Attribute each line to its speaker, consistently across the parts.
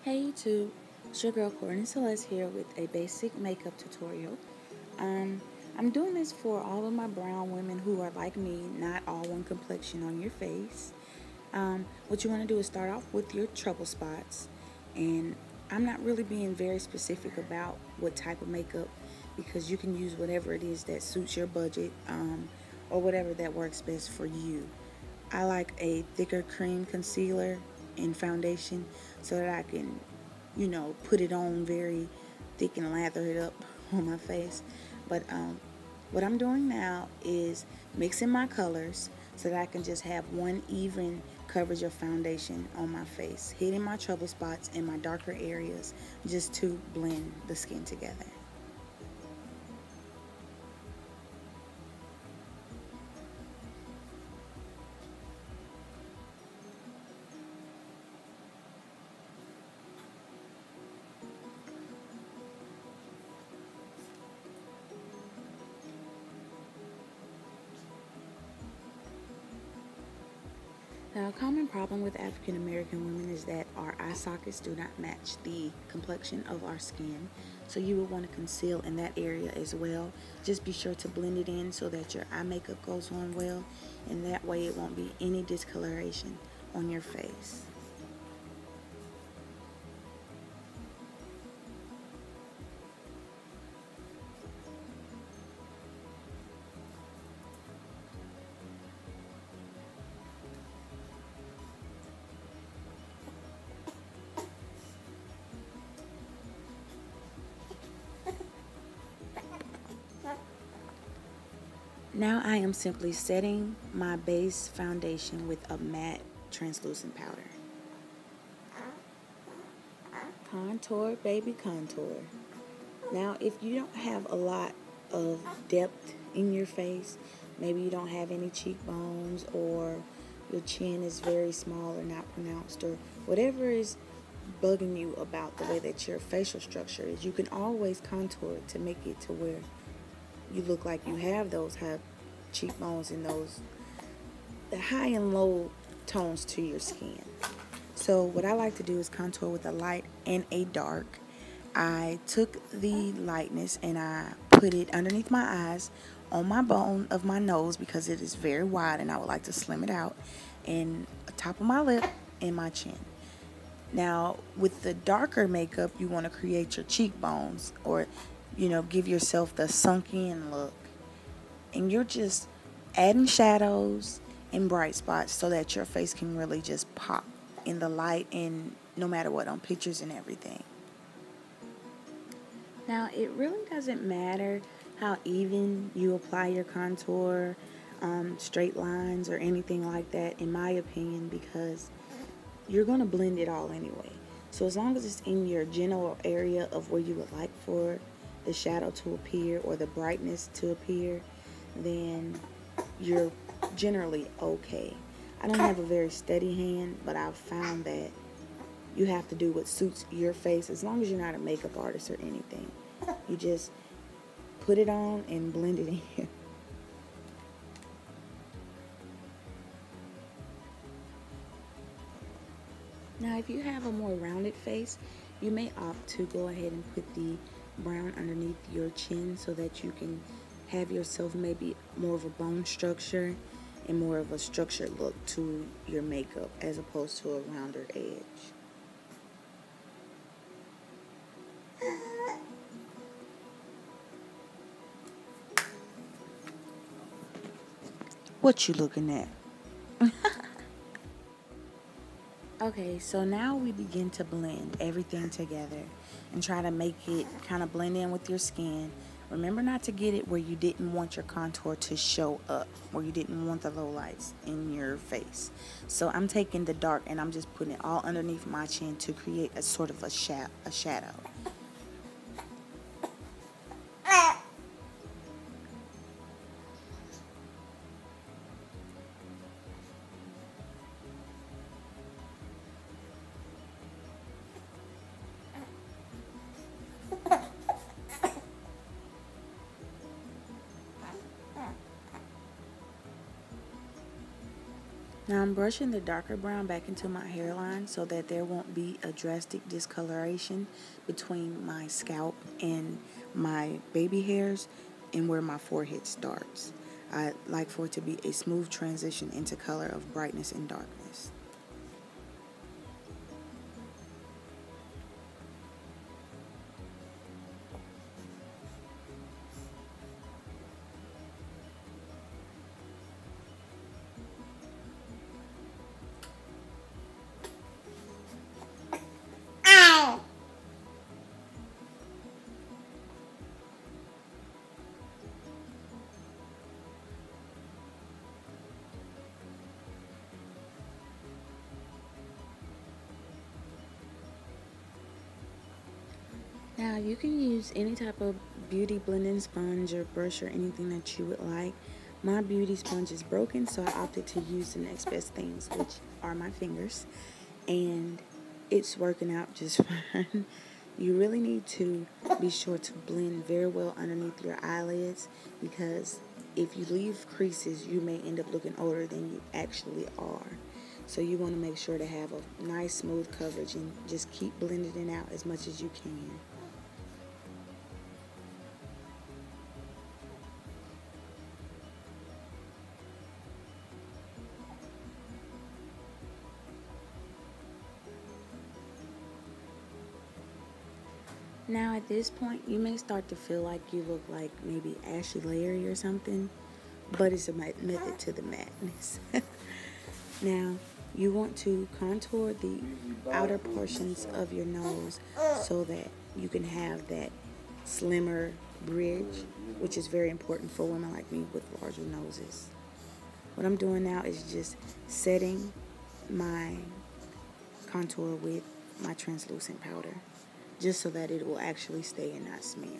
Speaker 1: Hey YouTube, it's your girl Courtney Celeste here with a basic makeup tutorial. Um, I'm doing this for all of my brown women who are like me, not all one complexion on your face. What you want to do is start off with your trouble spots, and I'm not really being very specific about what type of makeup because you can use whatever it is that suits your budget, or whatever that works best for you. I like a thicker cream concealer and foundation so that I can, put it on very thick and lather it up on my face. But what I'm doing now is mixing my colors so that I can just have one even coverage of foundation on my face, hitting my trouble spots and my darker areas just to blend the skin together. Now, a common problem with African American women is that our eye sockets do not match the complexion of our skin. So you would want to conceal in that area as well. Just be sure to blend it in so that your eye makeup goes on well, and that way it won't be any discoloration on your face. Now I am simply setting my base foundation with a matte translucent powder. Contour, baby, contour. Now, if you don't have a lot of depth in your face, maybe you don't have any cheekbones, or your chin is very small or not pronounced, or whatever is bugging you about the way that your facial structure is, you can always contour it to make it to where you look like you have those high cheekbones and those the high and low tones to your skin. So what I like to do is contour with a light and a dark. I took the lightness and I put it underneath my eyes, on my bone of my nose because it is very wide and I would like to slim it out, and top of my lip and my chin. Now, with the darker makeup, you want to create your cheekbones, or, give yourself the sunk in look. And you're just adding shadows and bright spots so that your face can really just pop in the light and no matter what, on pictures and everything. Now, it really doesn't matter how even you apply your contour, straight lines, or anything like that, in my opinion, because you're going to blend it all anyway. So as long as it's in your general area of where you would like for the shadow to appear or the brightness to appear, then you're generally okay. I don't have a very steady hand, but I've found that you have to do what suits your face as long as you're not a makeup artist or anything. You just put it on and blend it in. Now, if you have a more rounded face, you may opt to go ahead and put the brown underneath your chin so that you can have yourself maybe more of a bone structure and more of a structured look to your makeup as opposed to a rounder edge. What you looking at? Okay, so now we begin to blend everything together and try to make it kind of blend in with your skin. Remember not to get it where you didn't want your contour to show up, where you didn't want the low lights in your face. So I'm taking the dark and I'm just putting it all underneath my chin to create a sort of a shadow. Now I'm brushing the darker brown back into my hairline so that there won't be a drastic discoloration between my scalp and my baby hairs and where my forehead starts. I like for it to be a smooth transition into color of brightness and darkness. Now you can use any type of beauty blending sponge or brush or anything that you would like. My beauty sponge is broken, so I opted to use the next best things, which are my fingers, and it's working out just fine. You really need to be sure to blend very well underneath your eyelids, because if you leave creases, you may end up looking older than you actually are. So you want to make sure to have a nice smooth coverage and just keep blending it out as much as you can. Now at this point, you may start to feel like you look like maybe Ashley Larry or something, but it's a method to the madness. Now, you want to contour the outer portions of your nose so that you can have that slimmer bridge, which is very important for women like me with larger noses. What I'm doing now is just setting my contour with my translucent powder, just so that it will actually stay and not smear.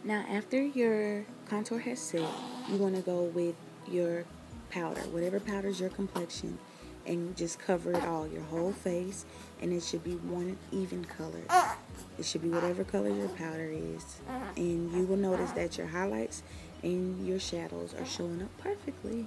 Speaker 1: Now, after your contour has set, you want to go with your powder, whatever powders your complexion, and just cover it all, your whole face, and it should be one even color. It should be whatever color your powder is, and you will notice that your highlights and your shadows are showing up perfectly.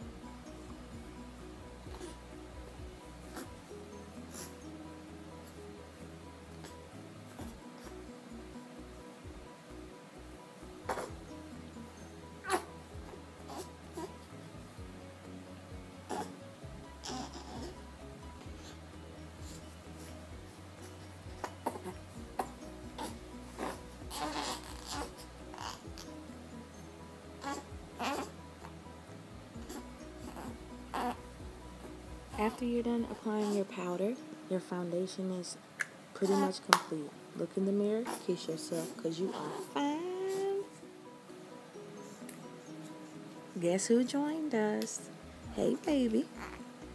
Speaker 1: After you're done applying your powder, your foundation is pretty much complete. Look in the mirror, kiss yourself, because you are fine. Guess who joined us? Hey, baby.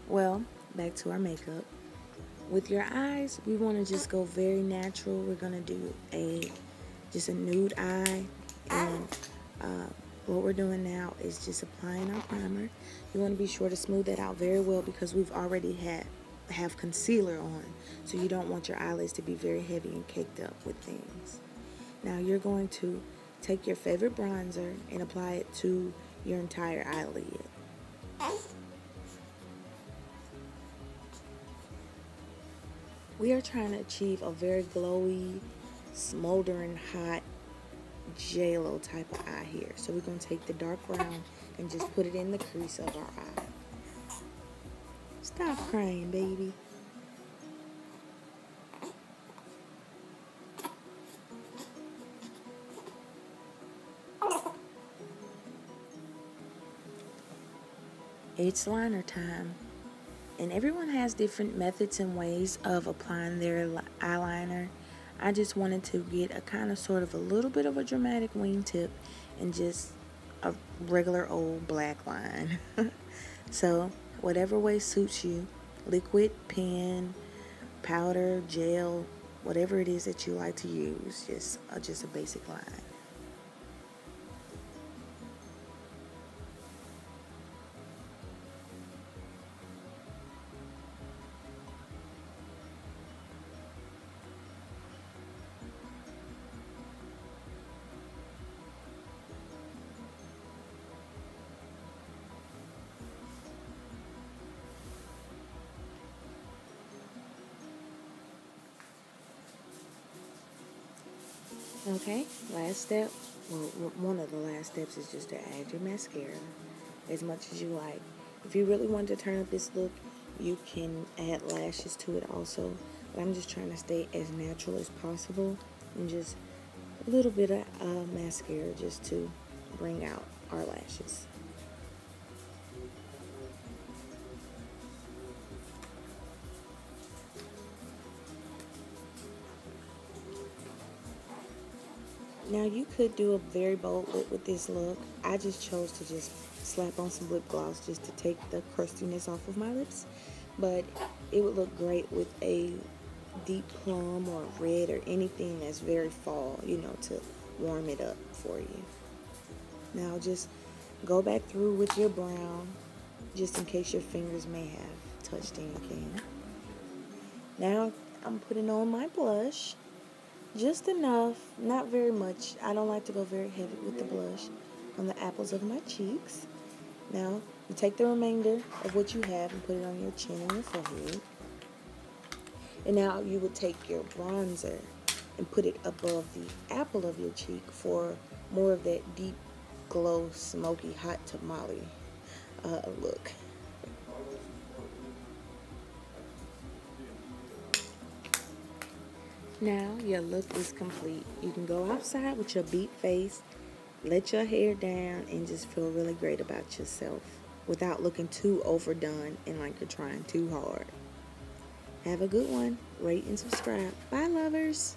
Speaker 1: Well, back to our makeup. With your eyes, we want to just go very natural. We're going to do just a nude eye, and what we're doing now is just applying our primer. You want to be sure to smooth that out very well, because we've already have concealer on, so you don't want your eyelids to be very heavy and caked up with things. Now you're going to take your favorite bronzer and apply it to your entire eyelid. We are trying to achieve a very glowy, smoldering hot J-Lo type of eye here. So we're going to take the dark brown and just put it in the crease of our eye. Stop crying, baby. It's liner time. And everyone has different methods and ways of applying their eyeliner. I just wanted to get a kind of sort of a little bit of a dramatic wingtip and just a regular old black line. So whatever way suits you, liquid, pen, powder, gel, whatever it is that you like to use, just a basic line. Okay, last step. Well, one of the last steps is just to add your mascara as much as you like. If you really want to turn up this look, you can add lashes to it also. But I'm just trying to stay as natural as possible and just a little bit of mascara just to bring out our lashes. Now you could do a very bold look with this look. I just chose to just slap on some lip gloss just to take the crustiness off of my lips. But it would look great with a deep plum or red or anything that's very fall, to warm it up for you. Now just go back through with your brown just in case your fingers may have touched anything. Now I'm putting on my blush. Just enough, not very much. I don't like to go very heavy with the blush on the apples of my cheeks. Now, you take the remainder of what you have and put it on your chin and your forehead. And now you would take your bronzer and put it above the apple of your cheek for more of that deep glow, smoky, hot tamale look. Now your look is complete. You can go outside with your beat face, let your hair down, and just feel really great about yourself without looking too overdone and like you're trying too hard. Have a good one. Rate and subscribe. Bye, lovers.